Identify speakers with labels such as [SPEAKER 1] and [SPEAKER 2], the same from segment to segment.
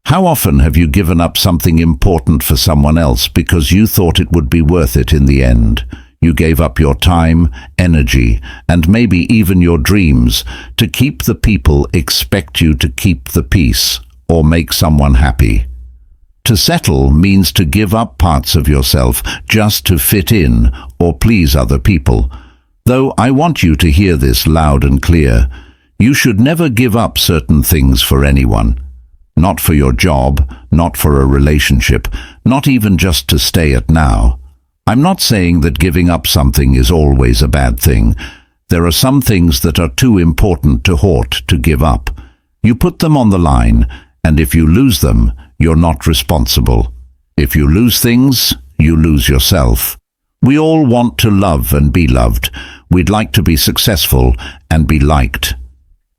[SPEAKER 1] How often have you given up something important for someone else because you thought it would be worth it in the end? You gave up your time, energy, and maybe even your dreams to keep the people expect you to keep the peace or make someone happy. To settle means to give up parts of yourself just to fit in or please other people. Though I want you to hear this loud and clear, you should never give up certain things for anyone. Not for your job, not for a relationship, not even just to stay at now. I'm not saying that giving up something is always a bad thing. There are some things that are too important to hoard to give up. You put them on the line, and if you lose them, you're not responsible. If you lose things, you lose yourself. We all want to love and be loved. We'd like to be successful and be liked.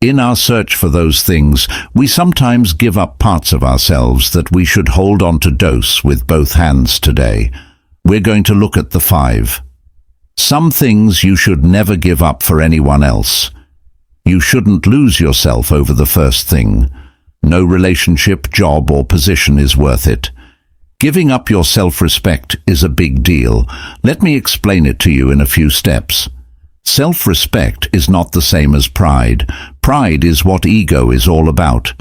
[SPEAKER 1] In our search for those things, we sometimes give up parts of ourselves that we should hold on to dose with both hands today. We're going to look at the 5. Some things you should never give up for anyone else. You shouldn't lose yourself over the first thing. No relationship, job, or position is worth it. Giving up your self-respect is a big deal. Let me explain it to you in a few steps. Self-respect is not the same as pride. Pride is what ego is all about.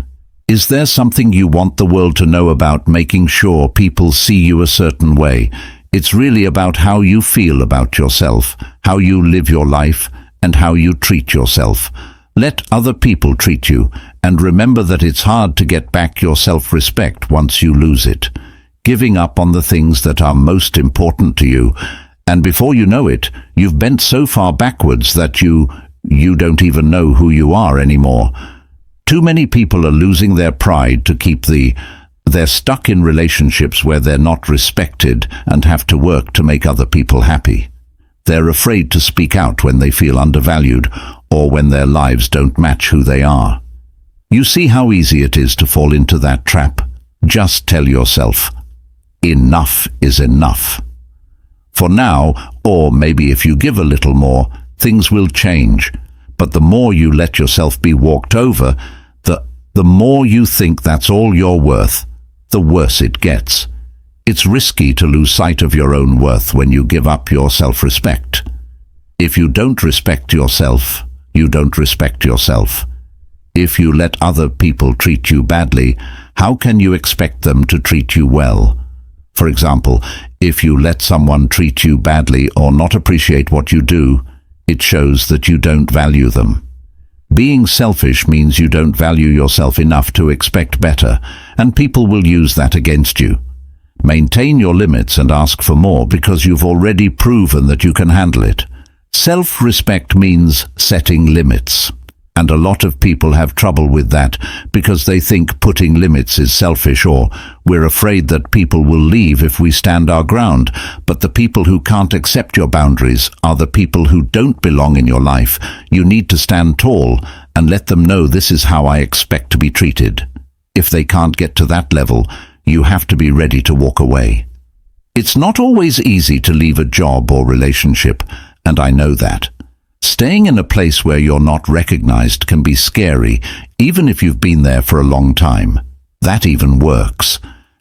[SPEAKER 1] Is there something you want the world to know about making sure people see you a certain way? It's really about how you feel about yourself, how you live your life, and how you treat yourself. Let other people treat you, and remember that it's hard to get back your self-respect once you lose it. Giving up on the things that are most important to you, and before you know it, you've bent so far backwards that you don't even know who you are anymore. Too many people are losing their pride to keep they're stuck in relationships where they're not respected and have to work to make other people happy. They're afraid to speak out when they feel undervalued or when their lives don't match who they are. You see how easy it is to fall into that trap? Just tell yourself, enough is enough. For now, or maybe if you give a little more, things will change. But the more you let yourself be walked over, the more you think that's all you're worth, the worse it gets. It's risky to lose sight of your own worth when you give up your self-respect. If you don't respect yourself, you don't respect yourself. If you let other people treat you badly, how can you expect them to treat you well? For example, if you let someone treat you badly or not appreciate what you do, it shows that you don't value them. Being selfish means you don't value yourself enough to expect better, and people will use that against you. Maintain your limits and ask for more because you've already proven that you can handle it. Self-respect means setting limits. And a lot of people have trouble with that because they think putting limits is selfish, or we're afraid that people will leave if we stand our ground. But the people who can't accept your boundaries are the people who don't belong in your life. You need to stand tall and let them know this is how I expect to be treated. If they can't get to that level, you have to be ready to walk away. It's not always easy to leave a job or relationship, and I know that. Staying in a place where you're not recognized can be scary, even if you've been there for a long time. That even works.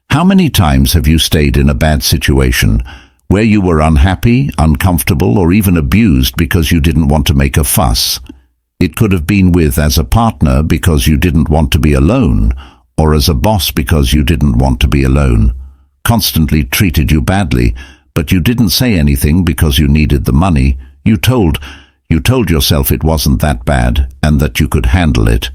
[SPEAKER 1] How many times have you stayed in a bad situation where you were unhappy, uncomfortable, or even abused because you didn't want to make a fuss? It could have been as a partner because you didn't want to be alone, or as a boss because you didn't want to be alone. Constantly treated you badly, but you didn't say anything because you needed the money. You told yourself it wasn't that bad and that you could handle it,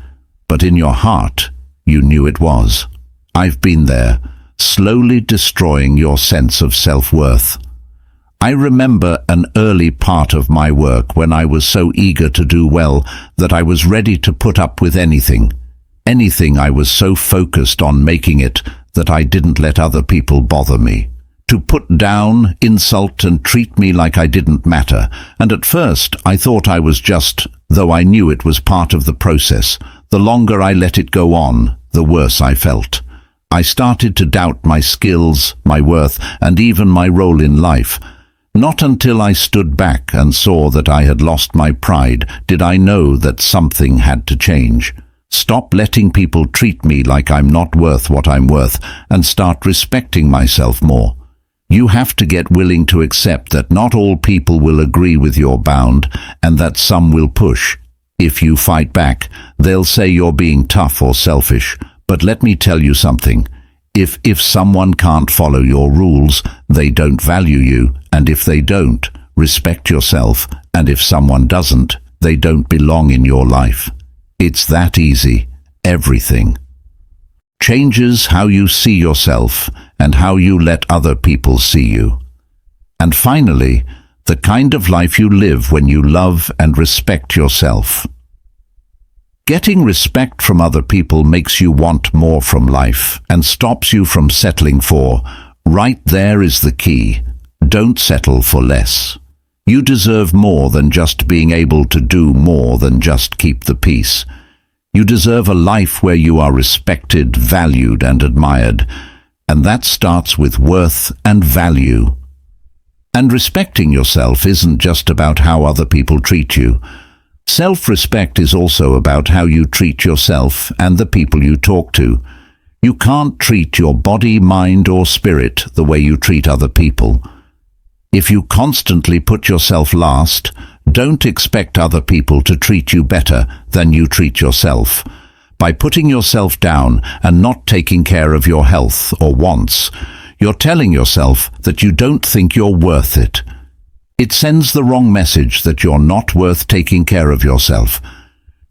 [SPEAKER 1] but in your heart, you knew it was. I've been there, slowly destroying your sense of self-worth. I remember an early part of my work when I was so eager to do well that I was ready to put up with anything. I was so focused on making it that I didn't let other people bother me. To put down, insult, and treat me like I didn't matter. And at first, I thought I was just, though I knew it was part of the process. The longer I let it go on, the worse I felt. I started to doubt my skills, my worth, and even my role in life. Not until I stood back and saw that I had lost my pride did I know that something had to change. Stop letting people treat me like I'm not worth what I'm worth and start respecting myself more. You have to get willing to accept that not all people will agree with your bound and that some will push. If you fight back, they'll say you're being tough or selfish. But let me tell you something. If someone can't follow your rules, they don't value you, and if they don't, respect yourself, and if someone doesn't, they don't belong in your life. It's that easy. Everything changes how you see yourself and how you let other people see you. And finally, the kind of life you live when you love and respect yourself. Getting respect from other people makes you want more from life and stops you from settling for. Right there is the key. Don't settle for less. You deserve more than just being able to do more than just keep the peace. You deserve a life where you are respected, valued, and admired, and that starts with worth and value. And respecting yourself isn't just about how other people treat you. Self-respect is also about how you treat yourself and the people you talk to. You can't treat your body, mind, or spirit the way you treat other people. If you constantly put yourself last, don't expect other people to treat you better than you treat yourself. By putting yourself down and not taking care of your health or wants, you're telling yourself that you don't think you're worth it. It sends the wrong message that you're not worth taking care of yourself.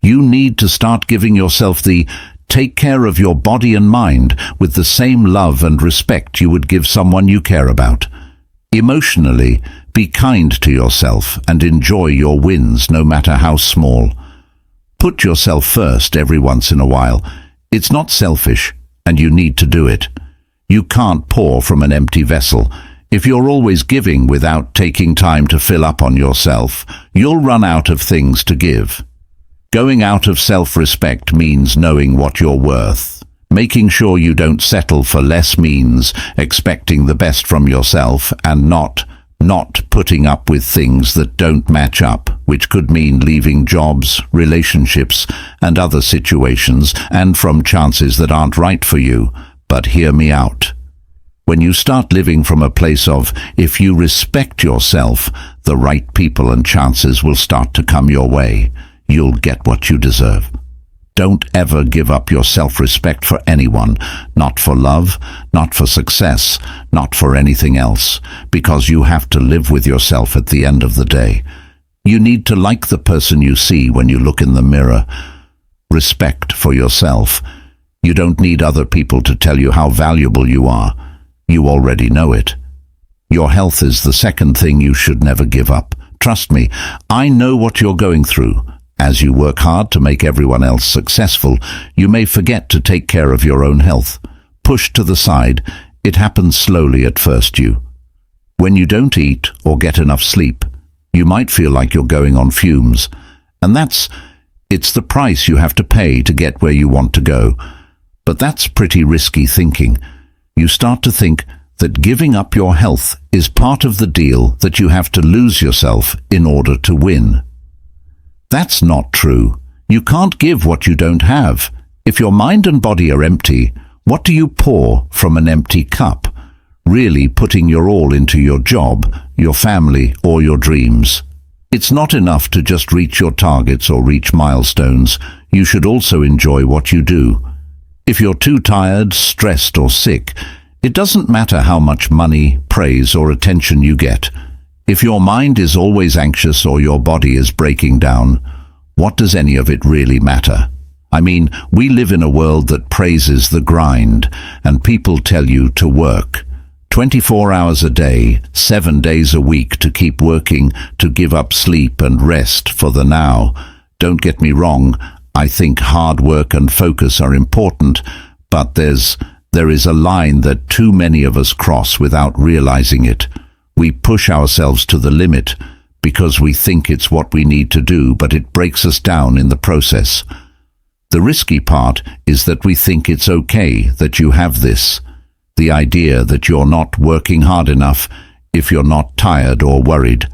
[SPEAKER 1] You need to start giving yourself the take care of your body and mind with the same love and respect you would give someone you care about. Emotionally, be kind to yourself and enjoy your wins no matter how small. Put yourself first every once in a while. It's not selfish, and you need to do it. You can't pour from an empty vessel. If you're always giving without taking time to fill up on yourself, you'll run out of things to give. Going out of self-respect means knowing what you're worth. Making sure you don't settle for less means expecting the best from yourself and not putting up with things that don't match up, which could mean leaving jobs, relationships, and other situations, and from chances that aren't right for you. But hear me out. When you start living from a place of, if you respect yourself, the right people and chances will start to come your way. You'll get what you deserve. Don't ever give up your self-respect for anyone, not for love, not for success, not for anything else, because you have to live with yourself at the end of the day. You need to like the person you see when you look in the mirror. Respect for yourself. You don't need other people to tell you how valuable you are. You already know it. Your health is the second thing you should never give up. Trust me, I know what you're going through. As you work hard to make everyone else successful, you may forget to take care of your own health. Pushed to the side, it happens slowly at first. When you don't eat or get enough sleep, you might feel like you're going on fumes. And it's the price you have to pay to get where you want to go. But that's pretty risky thinking. You start to think that giving up your health is part of the deal, that you have to lose yourself in order to win. That's not true. You can't give what you don't have. If your mind and body are empty, what do you pour from an empty cup? Really putting your all into your job, your family, or your dreams. It's not enough to just reach your targets or reach milestones. You should also enjoy what you do. If you're too tired, stressed, or sick, it doesn't matter how much money, praise, or attention you get. If your mind is always anxious or your body is breaking down, what does any of it really matter? I mean, we live in a world that praises the grind, and people tell you to work 24 hours a day, 7 days a week, to keep working, to give up sleep and rest for the now. Don't get me wrong, I think hard work and focus are important, but there is a line that too many of us cross without realizing it. We push ourselves to the limit because we think it's what we need to do, but it breaks us down in the process. The risky part is that we think it's okay that you have this. The idea that you're not working hard enough if you're not tired or worried.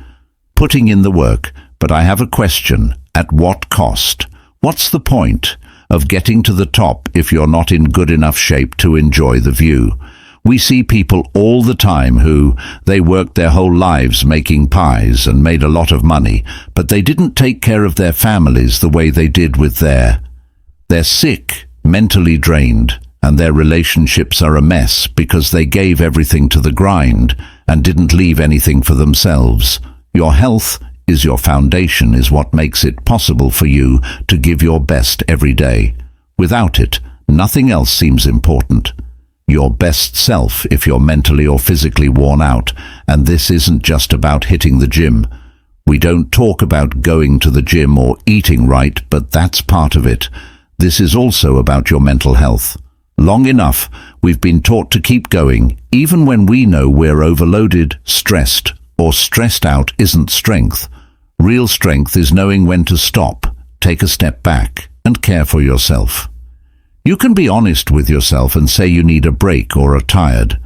[SPEAKER 1] Putting in the work, but I have a question. At what cost? What's the point? of getting to the top if you're not in good enough shape to enjoy the view. We see people all the time who, they worked their whole lives making pies and made a lot of money, but they didn't take care of their families the way they did with theirs. They're sick, mentally drained, and their relationships are a mess because they gave everything to the grind and didn't leave anything for themselves. Your health is your foundation, is what makes it possible for you to give your best every day. Without it, nothing else seems important. Your best self if you're mentally or physically worn out, and this isn't just about hitting the gym. We don't talk about going to the gym or eating right, but that's part of it. This is also about your mental health. Long enough, we've been taught to keep going, even when we know we're overloaded, stressed, or stressed out isn't strength. Real strength is knowing when to stop, take a step back, and care for yourself. You can be honest with yourself and say you need a break or are tired.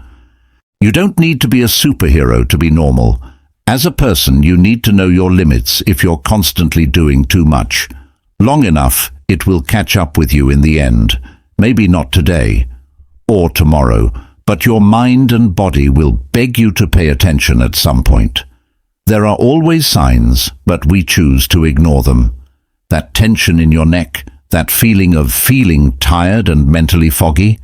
[SPEAKER 1] You don't need to be a superhero to be normal. As a person, you need to know your limits if you're constantly doing too much. Long enough, it will catch up with you in the end. Maybe not today or tomorrow, but your mind and body will beg you to pay attention at some point. There are always signs, but we choose to ignore them. That tension in your neck, that feeling of feeling tired and mentally foggy,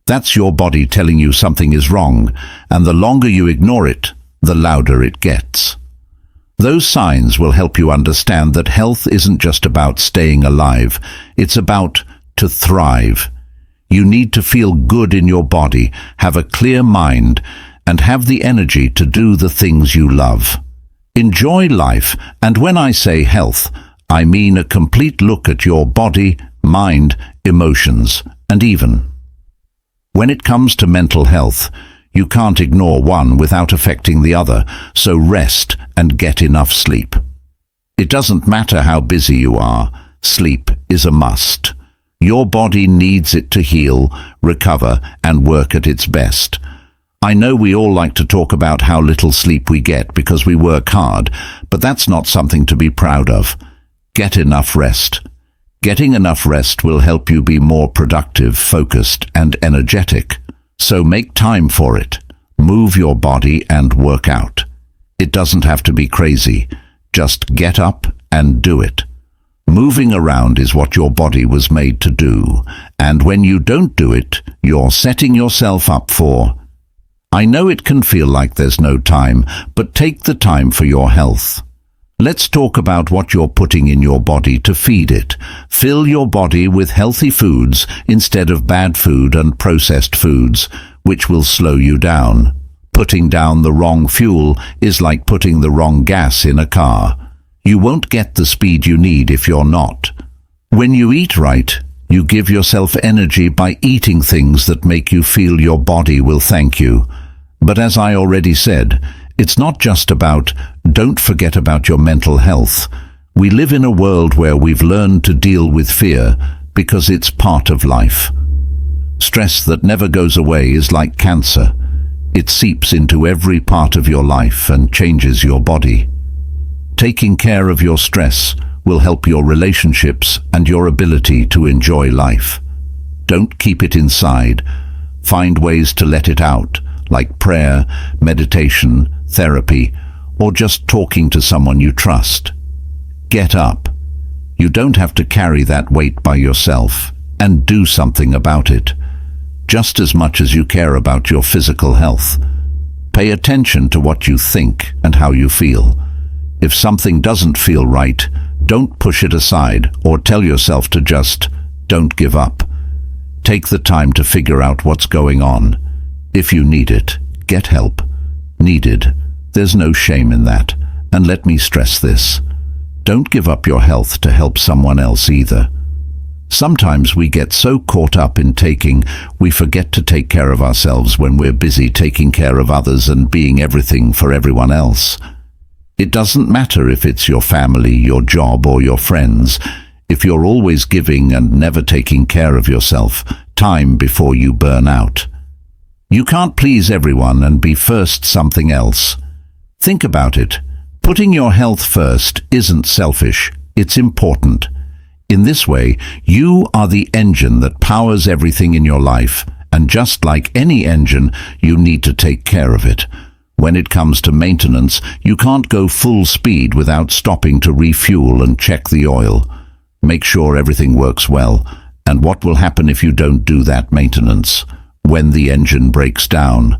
[SPEAKER 1] that's your body telling you something is wrong, and the longer you ignore it, the louder it gets. Those signs will help you understand that health isn't just about staying alive, it's about to thrive. You need to feel good in your body, have a clear mind, and have the energy to do the things you love. Enjoy life, and when I say health, I mean a complete look at your body, mind, emotions, and even. When it comes to mental health, you can't ignore one without affecting the other, so rest and get enough sleep. It doesn't matter how busy you are, sleep is a must. Your body needs it to heal, recover, and work at its best. I know we all like to talk about how little sleep we get because we work hard, but that's not something to be proud of. Get enough rest. Getting enough rest will help you be more productive, focused, and energetic. So make time for it. Move your body and work out. It doesn't have to be crazy. Just get up and do it. Moving around is what your body was made to do, and when you don't do it, you're setting yourself up for. I know it can feel like there's no time, but take the time for your health. Let's talk about what you're putting in your body to feed it. Fill your body with healthy foods instead of bad food and processed foods, which will slow you down. Putting down the wrong fuel is like putting the wrong gas in a car. You won't get the speed you need if you're not. When you eat right, you give yourself energy by eating things that make you feel your body will thank you. But as I already said, it's not just about, don't forget about your mental health. We live in a world where we've learned to deal with fear because it's part of life. Stress that never goes away is like cancer. It seeps into every part of your life and changes your body. Taking care of your stress will help your relationships and your ability to enjoy life. Don't keep it inside. Find ways to let it out, like prayer, meditation, therapy, or just talking to someone you trust. Get up. You don't have to carry that weight by yourself, and do something about it. Just as much as you care about your physical health, pay attention to what you think and how you feel. If something doesn't feel right, don't push it aside or tell yourself to just don't give up. Take the time to figure out what's going on. If you need it, get help. Needed. There's no shame in that. And let me stress this. Don't give up your health to help someone else either. Sometimes we get so caught up in taking, we forget to take care of ourselves when we're busy taking care of others and being everything for everyone else. It doesn't matter if it's your family, your job, or your friends. If you're always giving and never taking care of yourself, time before you burn out. You can't please everyone and be first something else. Think about it. Putting your health first isn't selfish, it's important. In this way, you are the engine that powers everything in your life, and just like any engine, you need to take care of it. When it comes to maintenance, you can't go full speed without stopping to refuel and check the oil. Make sure everything works well. And what will happen if you don't do that maintenance? When the engine breaks down,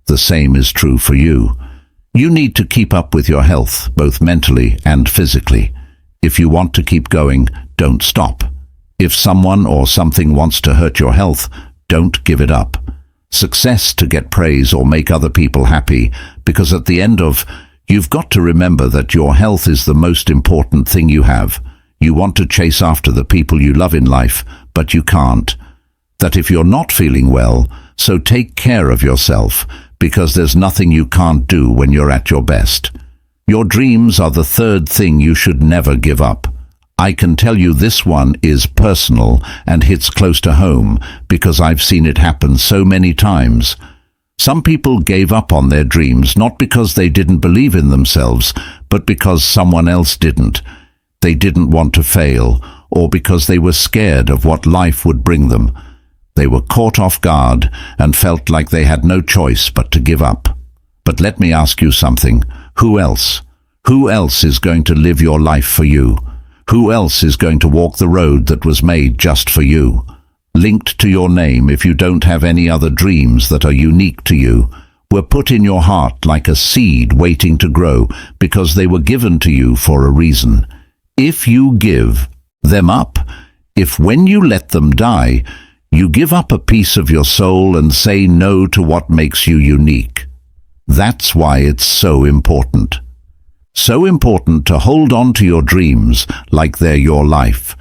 [SPEAKER 1] the same is true for you. You need to keep up with your health, both mentally and physically. If you want to keep going, don't stop. If someone or something wants to hurt your health, don't give it up. Success to get praise or make other people happy, because at the end of, you've got to remember that your health is the most important thing you have. You want to chase after the people you love in life, but you can't. That if you're not feeling well, so take care of yourself, because there's nothing you can't do when you're at your best. Your dreams are the third thing you should never give up. I can tell you this one is personal and hits close to home, because I've seen it happen so many times. Some people gave up on their dreams not because they didn't believe in themselves, but because someone else didn't. They didn't want to fail, or because they were scared of what life would bring them. They were caught off guard and felt like they had no choice but to give up. But let me ask you something. Who else? Who else is going to live your life for you? Who else is going to walk the road that was made just for you? Linked to your name, if you don't have any other dreams that are unique to you, were put in your heart like a seed waiting to grow, because they were given to you for a reason. If you give them up, if when you let them die, you give up a piece of your soul and say no to what makes you unique. That's why it's so important. So important to hold on to your dreams like they're your life.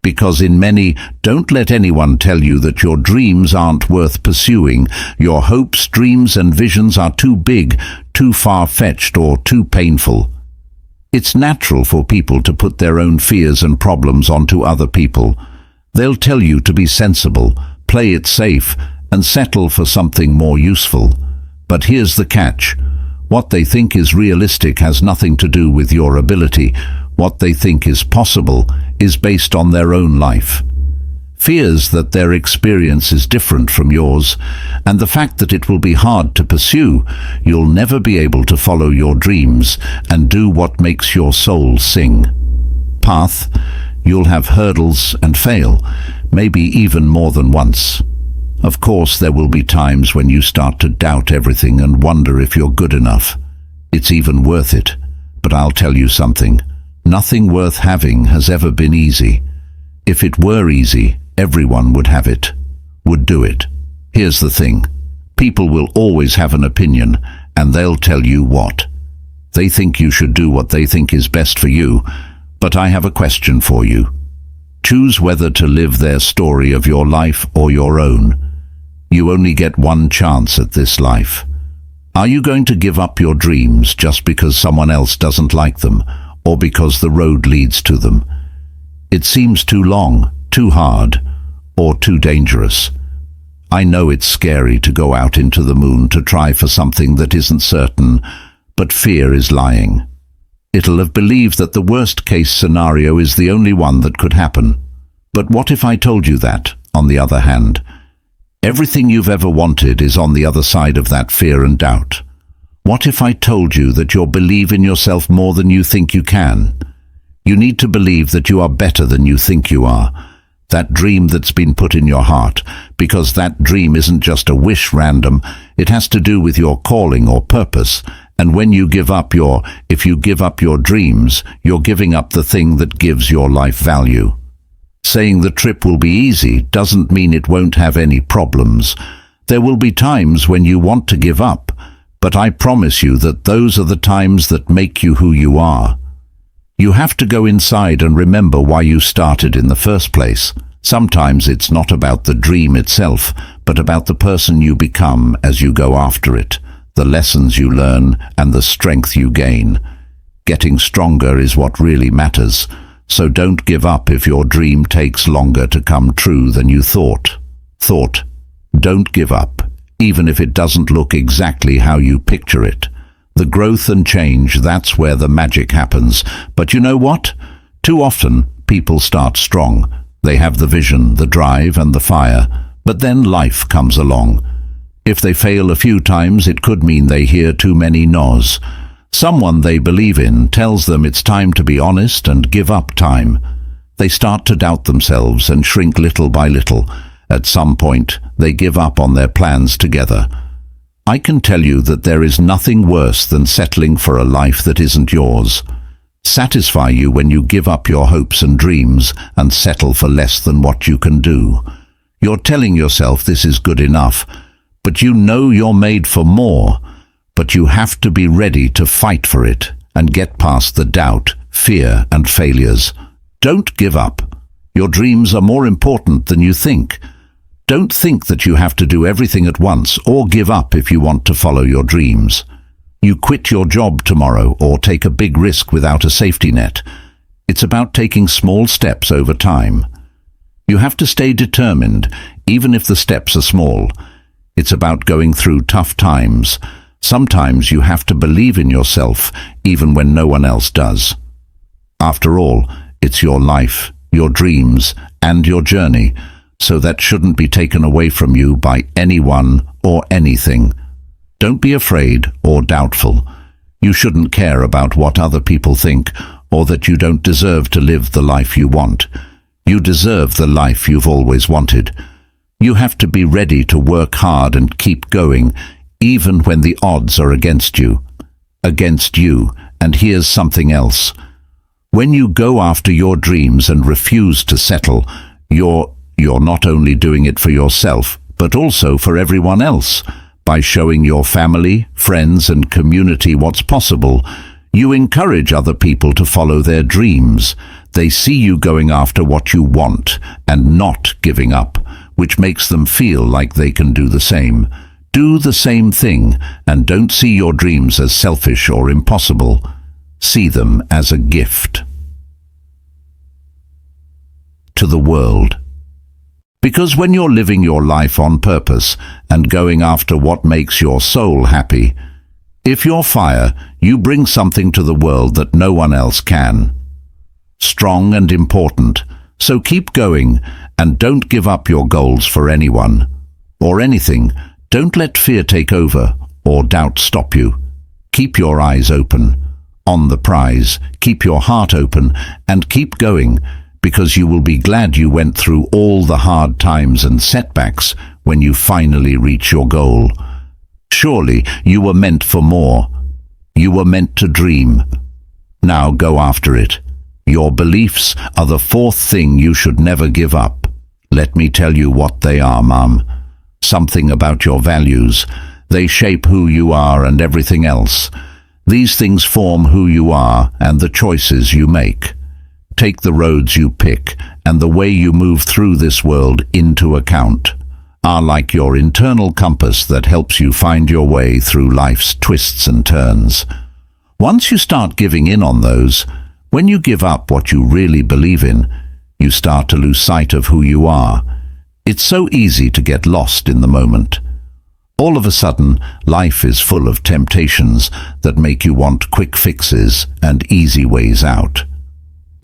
[SPEAKER 1] Because in many, don't let anyone tell you that your dreams aren't worth pursuing. Your hopes, dreams and visions are too big, too far-fetched or too painful. It's natural for people to put their own fears and problems onto other people. They'll tell you to be sensible, play it safe, and settle for something more useful. But here's the catch. What they think is realistic has nothing to do with your ability. What they think is possible is based on their own life. Fears that their experience is different from yours, and the fact that it will be hard to pursue, you'll never be able to follow your dreams and do what makes your soul sing. Path, you'll have hurdles and fail, maybe even more than once. Of course, there will be times when you start to doubt everything and wonder if you're good enough. It's even worth it. But I'll tell you something. Nothing worth having has ever been easy. If it were easy, everyone would have it, would do it. Here's the thing. People will always have an opinion, and they'll tell you what. They think you should do what they think is best for you, but I have a question for you. Choose whether to live their story of your life or your own. You only get one chance at this life. Are you going to give up your dreams just because someone else doesn't like them, or because the road leads to them? It seems too long, too hard, or too dangerous. I know it's scary to go out into the moon to try for something that isn't certain, but fear is lying. It'll have believed that the worst-case scenario is the only one that could happen. But what if I told you that, on the other hand? Everything you've ever wanted is on the other side of that fear and doubt. What if I told you that you'll believe in yourself more than you think you can? You need to believe that you are better than you think you are. That dream that's been put in your heart, because that dream isn't just a wish random, it has to do with your calling or purpose. And when you if you give up your dreams, you're giving up the thing that gives your life value. Saying the trip will be easy doesn't mean it won't have any problems. There will be times when you want to give up, but I promise you that those are the times that make you who you are. You have to go inside and remember why you started in the first place. Sometimes it's not about the dream itself, but about the person you become as you go after it, the lessons you learn and the strength you gain. Getting stronger is what really matters. So don't give up if your dream takes longer to come true than you thought. Don't give up, even if it doesn't look exactly how you picture it. The growth and change, that's where the magic happens. But you know what? Too often, people start strong. They have the vision, the drive, and the fire, but then life comes along. If they fail a few times, it could mean they hear too many no's. Someone they believe in tells them it's time to be honest and give up time. They start to doubt themselves and shrink little by little. At some point, they give up on their plans together. I can tell you that there is nothing worse than settling for a life that isn't yours. Satisfy you when you give up your hopes and dreams and settle for less than what you can do. You're telling yourself this is good enough, but you know you're made for more. But you have to be ready to fight for it and get past the doubt, fear, and failures. Don't give up. Your dreams are more important than you think. Don't think that you have to do everything at once or give up if you want to follow your dreams. You quit your job tomorrow or take a big risk without a safety net. It's about taking small steps over time. You have to stay determined, even if the steps are small. It's about going through tough times. Sometimes you have to believe in yourself, even when no one else does. After all, it's your life, your dreams, and your journey, so that shouldn't be taken away from you by anyone or anything. Don't be afraid or doubtful. You shouldn't care about what other people think or that you don't deserve to live the life you want. You deserve the life you've always wanted. You have to be ready to work hard and keep going, even when the odds are against you. And here's something else. When you go after your dreams and refuse to settle, you're not only doing it for yourself, but also for everyone else. By showing your family, friends, and community what's possible, you encourage other people to follow their dreams. They see you going after what you want and not giving up, which makes them feel like they can do the same. Do the same thing, and don't see your dreams as selfish or impossible. See them as a gift to the world. Because when you're living your life on purpose and going after what makes your soul happy, if you're fire, you bring something to the world that no one else can. Strong and important, so keep going and don't give up your goals for anyone or anything. Don't let fear take over or doubt stop you. Keep your eyes open on the prize, keep your heart open, and keep going, because you will be glad you went through all the hard times and setbacks when you finally reach your goal. Surely you were meant for more. You were meant to dream. Now go after it. Your beliefs are the fourth thing you should never give up. Let me tell you what they are, Mum. Something about your values. They shape who you are and everything else. These things form who you are and the choices you make. Take the roads you pick and the way you move through this world into account. Are like your internal compass that helps you find your way through life's twists and turns. Once you start giving in on those, when you give up what you really believe in, you start to lose sight of who you are. It's so easy to get lost in the moment. All of a sudden, life is full of temptations that make you want quick fixes and easy ways out.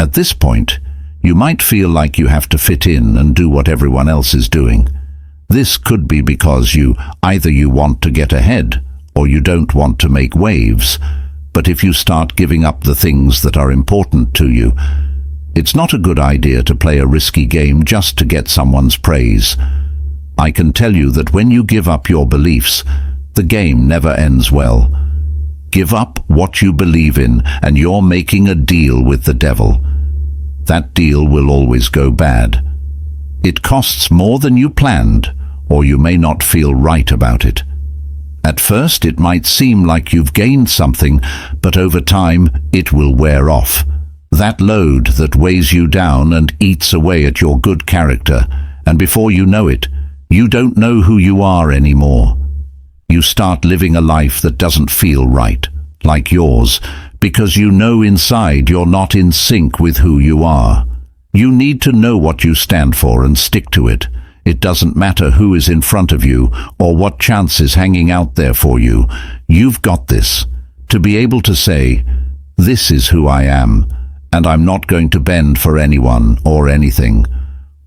[SPEAKER 1] At this point, you might feel like you have to fit in and do what everyone else is doing. This could be because either you want to get ahead or you don't want to make waves. But if you start giving up the things that are important to you, it's not a good idea to play a risky game just to get someone's praise. I can tell you that when you give up your beliefs, the game never ends well. Give up what you believe in, and you're making a deal with the devil. That deal will always go bad. It costs more than you planned, or you may not feel right about it. At first, it might seem like you've gained something, but over time, it will wear off. That load that weighs you down and eats away at your good character, and before you know it, you don't know who you are anymore. You start living a life that doesn't feel right, like yours, because you know inside you're not in sync with who you are. You need to know what you stand for and stick to it. It doesn't matter who is in front of you or what chance is hanging out there for you. You've got this. To be able to say, "This is who I am," and I'm not going to bend for anyone or anything.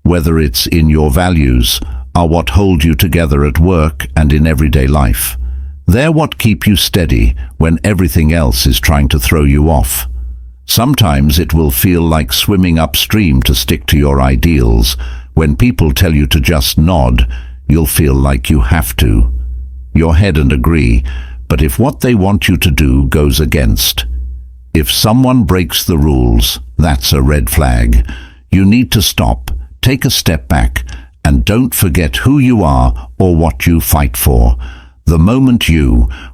[SPEAKER 1] Whether it's in your values, are what hold you together at work and in everyday life. They're what keep you steady when everything else is trying to throw you off. Sometimes it will feel like swimming upstream to stick to your ideals. When people tell you to just nod, you'll feel like you have to. Your head and agree, but if what they want you to do goes against, if someone breaks the rules, that's a red flag. You need to stop, take a step back, and don't forget who you are or what you fight for. The moment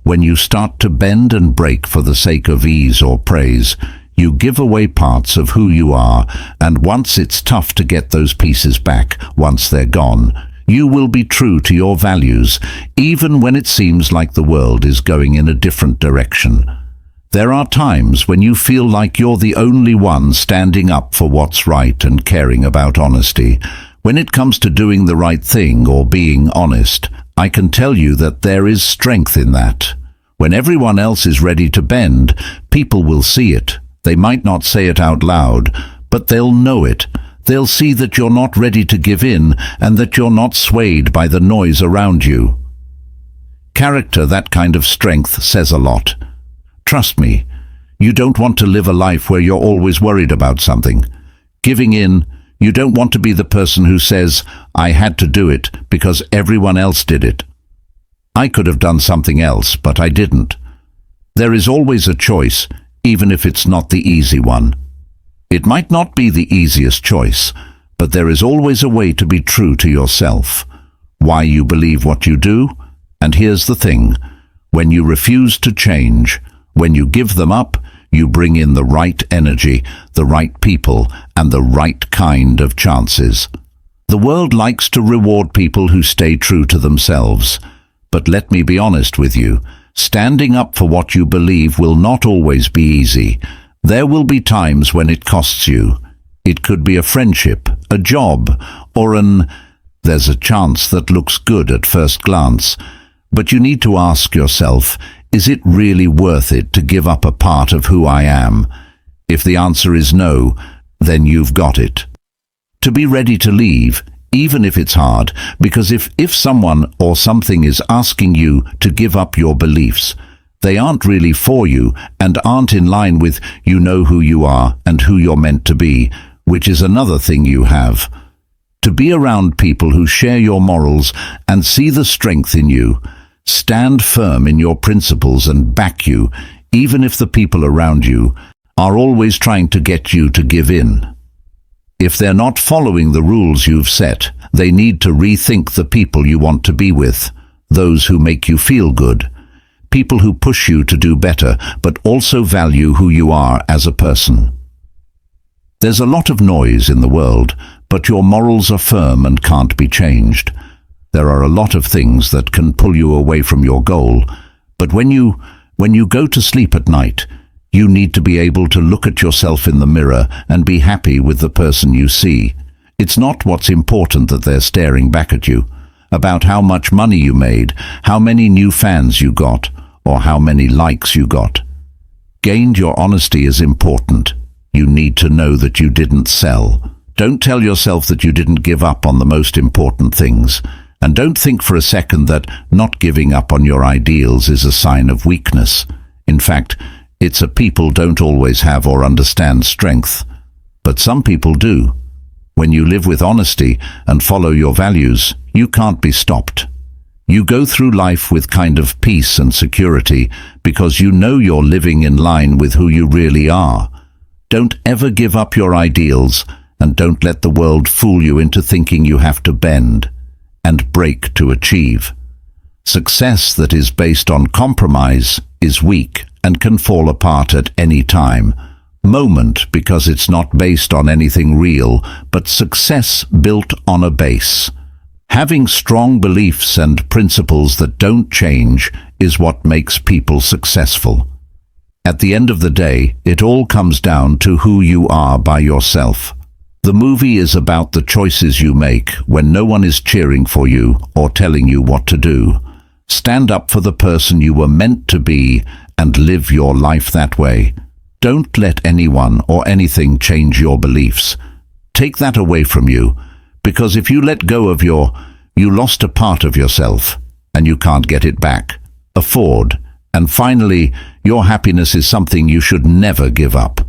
[SPEAKER 1] when you start to bend and break for the sake of ease or praise, you give away parts of who you are, and once it's tough to get those pieces back, once they're gone, you will be true to your values, even when it seems like the world is going in a different direction. There are times when you feel like you're the only one standing up for what's right and caring about honesty. When it comes to doing the right thing or being honest, I can tell you that there is strength in that. When everyone else is ready to bend, people will see it. They might not say it out loud, but they'll know it. They'll see that you're not ready to give in and that you're not swayed by the noise around you. Character, that kind of strength, says a lot. Trust me, you don't want to live a life where you're always worried about something. Giving in, you don't want to be the person who says, I had to do it because everyone else did it. I could have done something else, but I didn't. There is always a choice, even if it's not the easy one. It might not be the easiest choice, but there is always a way to be true to yourself. Why you believe what you do, and here's the thing, when you refuse to change, when you give them up, you bring in the right energy, the right people, and the right kind of chances. The world likes to reward people who stay true to themselves. But let me be honest with you, standing up for what you believe will not always be easy. There will be times when it costs you. It could be a friendship, a job, or there's a chance that looks good at first glance. But you need to ask yourself, is it really worth it to give up a part of who I am? If the answer is no, then you've got it. To be ready to leave, even if it's hard, because if someone or something is asking you to give up your beliefs, they aren't really for you and aren't in line with you know who you are and who you're meant to be, which is another thing you have. To be around people who share your morals and see the strength in you, stand firm in your principles and back you, even if the people around you are always trying to get you to give in. If they're not following the rules you've set, they need to rethink the people you want to be with, those who make you feel good, people who push you to do better, but also value who you are as a person. There's a lot of noise in the world, but your morals are firm and can't be changed. There are a lot of things that can pull you away from your goal, but when you go to sleep at night, you need to be able to look at yourself in the mirror and be happy with the person you see. It's not what's important that they're staring back at you, about how much money you made, how many new fans you got, or how many likes you got. Gained your honesty is important. You need to know that you didn't sell. Don't tell yourself that you didn't give up on the most important things. And don't think for a second that not giving up on your ideals is a sign of weakness. In fact, it's a people don't always have or understand strength. But some people do. When you live with honesty and follow your values, you can't be stopped. You go through life with kind of peace and security because you know you're living in line with who you really are. Don't ever give up your ideals, and don't let the world fool you into thinking you have to bend and break to achieve. Success that is based on compromise is weak and can fall apart at any time. Moment, because it's not based on anything real, but success built on a base. Having strong beliefs and principles that don't change is what makes people successful. At the end of the day, it all comes down to who you are by yourself. The movie is about the choices you make when no one is cheering for you or telling you what to do. Stand up for the person you were meant to be and live your life that way. Don't let anyone or anything change your beliefs. Take that away from you, because if you let go of you lost a part of yourself, and you can't get it back. Afford. And finally, your happiness is something you should never give up.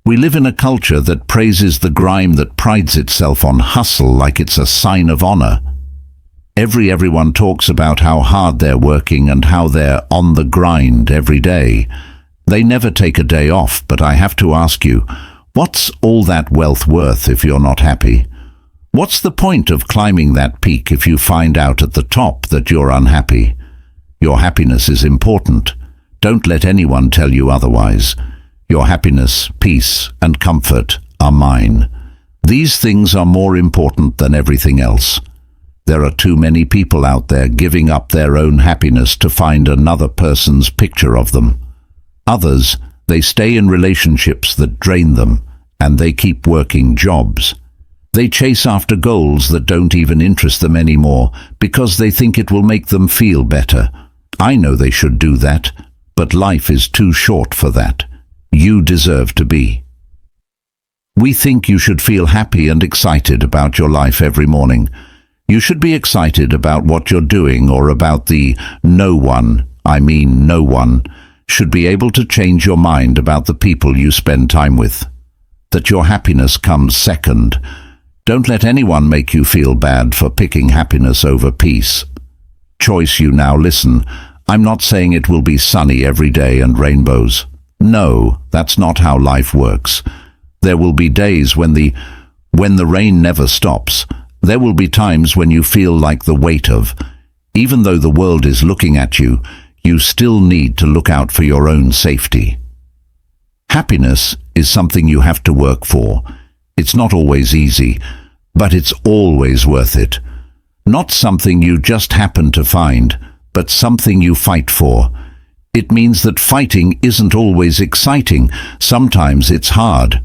[SPEAKER 1] We live in a culture that praises the grime, that prides itself on hustle like it's a sign of honor. Everyone talks about how hard they're working and how they're on the grind every day. They never take a day off, but I have to ask you, what's all that wealth worth if you're not happy? What's the point of climbing that peak if you find out at the top that you're unhappy? Your happiness is important. Don't let anyone tell you otherwise. Your happiness, peace, and comfort are mine. These things are more important than everything else. There are too many people out there giving up their own happiness to find another person's picture of them. Others, they stay in relationships that drain them, and they keep working jobs. They chase after goals that don't even interest them anymore because they think it will make them feel better. I know they should do that, but life is too short for that. You deserve to be. We think you should feel happy and excited about your life every morning. You should be excited about what you're doing, or about no one should be able to change your mind about the people you spend time with. That your happiness comes second. Don't let anyone make you feel bad for picking happiness over peace. Choice. You now listen. I'm not saying it will be sunny every day and rainbows. No, that's not how life works. There will be days when the rain never stops. There will be times when you feel like the weight of, even though the world is looking at you, you still need to look out for your own safety. Happiness is something you have to work for. It's not always easy, but it's always worth it. Not something you just happen to find, but something you fight for. It means that fighting isn't always exciting. Sometimes it's hard.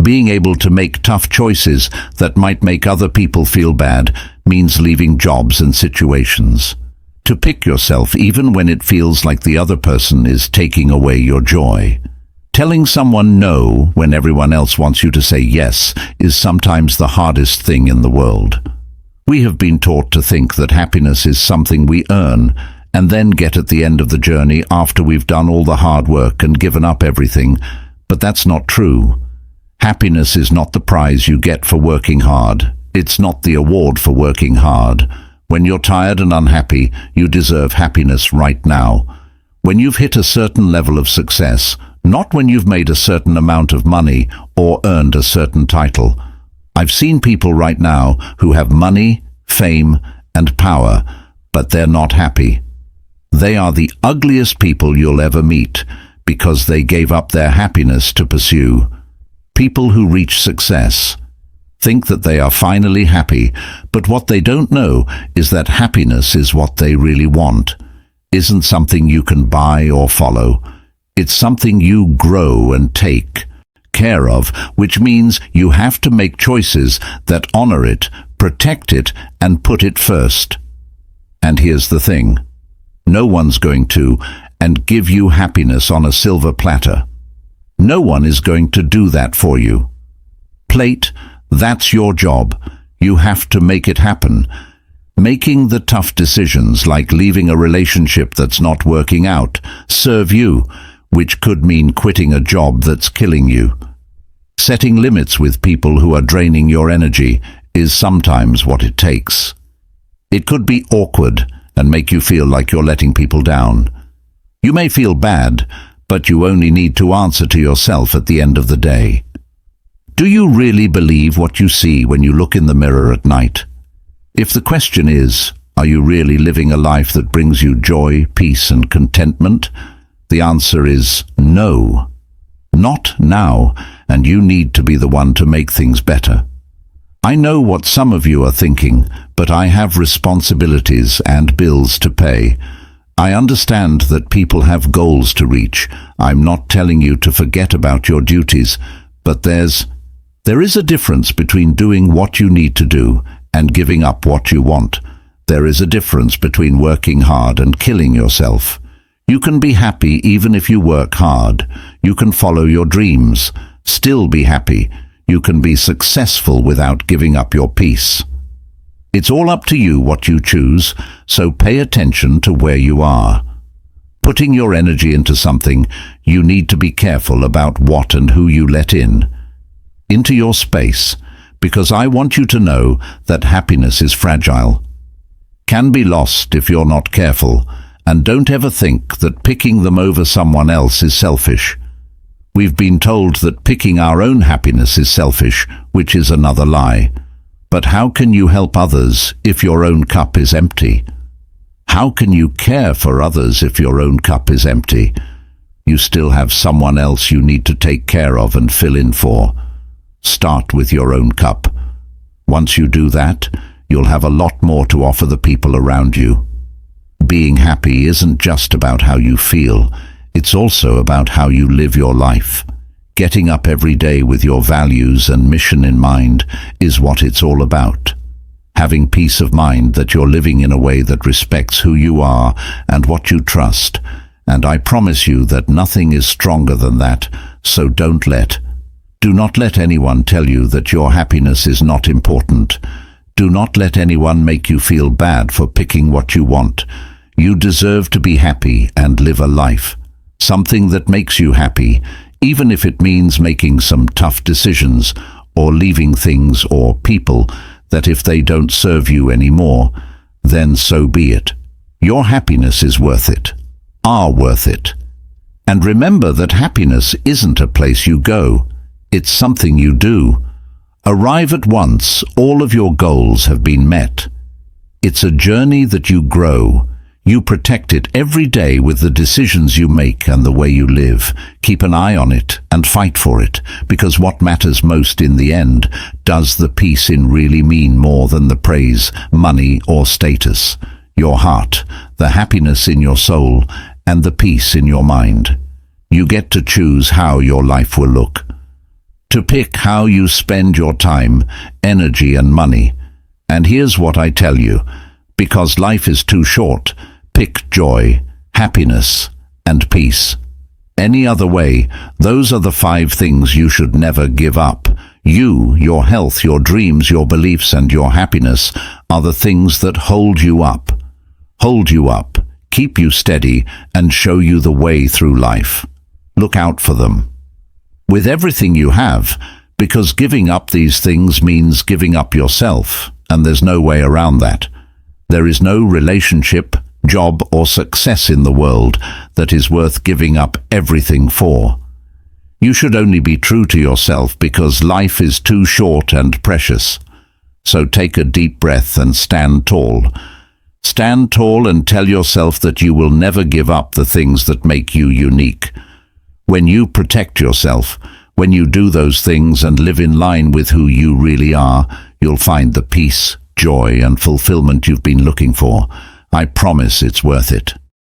[SPEAKER 1] Being able to make tough choices that might make other people feel bad means leaving jobs and situations. To pick yourself even when it feels like the other person is taking away your joy. Telling someone no when everyone else wants you to say yes is sometimes the hardest thing in the world. We have been taught to think that happiness is something we earn and then get at the end of the journey after we've done all the hard work and given up everything, but that's not true. Happiness is not the prize you get for working hard. It's not the award for working hard. When you're tired and unhappy, you deserve happiness right now. When you've hit a certain level of success, not when you've made a certain amount of money or earned a certain title. I've seen people right now who have money, fame, and power, but they're not happy. They are the ugliest people you'll ever meet because they gave up their happiness to pursue. People who reach success think that they are finally happy, but what they don't know is that happiness is what they really want. Isn't something you can buy or follow. It's something you grow and take care of, which means you have to make choices that honor it, protect it, and put it first. And here's the thing. No one's going to and give you happiness on a silver platter. No one is going to do that for you. Plate, that's your job. You have to make it happen. Making the tough decisions like leaving a relationship that's not working out serve you, which could mean quitting a job that's killing you. Setting limits with people who are draining your energy is sometimes what it takes. It could be awkward and make you feel like you're letting people down. You may feel bad, but you only need to answer to yourself at the end of the day. Do you really believe what you see when you look in the mirror at night? If the question is, are you really living a life that brings you joy, peace, and contentment? The answer is no. Not now, and you need to be the one to make things better. I know what some of you are thinking, but I have responsibilities and bills to pay. I understand that people have goals to reach. I'm not telling you to forget about your duties, but there is a difference between doing what you need to do and giving up what you want. There is a difference between working hard and killing yourself. You can be happy even if you work hard. You can follow your dreams, still be happy. You can be successful without giving up your peace. It's all up to you what you choose, so pay attention to where you are. Putting your energy into something, you need to be careful about what and who you let into your space, because I want you to know that happiness is fragile, can be lost if you're not careful, and don't ever think that picking them over someone else is selfish. We've been told that picking our own happiness is selfish, which is another lie. But how can you help others if your own cup is empty? How can you care for others if your own cup is empty? You still have someone else you need to take care of and fill in for. Start with your own cup. Once you do that, you'll have a lot more to offer the people around you. Being happy isn't just about how you feel, it's also about how you live your life. Getting up every day with your values and mission in mind is what it's all about. Having peace of mind that you're living in a way that respects who you are and what you trust. And I promise you that nothing is stronger than that, so do not let anyone tell you that your happiness is not important. Do not let anyone make you feel bad for picking what you want. You deserve to be happy and live a life. Something that makes you happy, even if it means making some tough decisions or leaving things or people that if they don't serve you anymore, then so be it. Your happiness is worth it, are worth it. And remember that happiness isn't a place you go, it's something you do. Arrive at once, all of your goals have been met. It's a journey that you grow. You protect it every day with the decisions you make and the way you live. Keep an eye on it and fight for it, because what matters most in the end, does the peace in really mean more than the praise, money or status? Your heart, the happiness in your soul, and the peace in your mind. You get to choose how your life will look. To pick how you spend your time, energy and money. And here's what I tell you, because life is too short, pick joy, happiness, and peace. Any other way, those are the 5 things you should never give up. You, your health, your dreams, your beliefs, and your happiness are the things that hold you up, keep you steady, and show you the way through life. Look out for them. With everything you have, because giving up these things means giving up yourself, and there's no way around that. There is no relationship, job or success in the world that is worth giving up everything for. You should only be true to yourself because life is too short and precious. So take a deep breath and stand tall. Stand tall and tell yourself that you will never give up the things that make you unique. When you protect yourself, when you do those things and live in line with who you really are, you'll find the peace, joy and fulfillment you've been looking for. I promise it's worth it.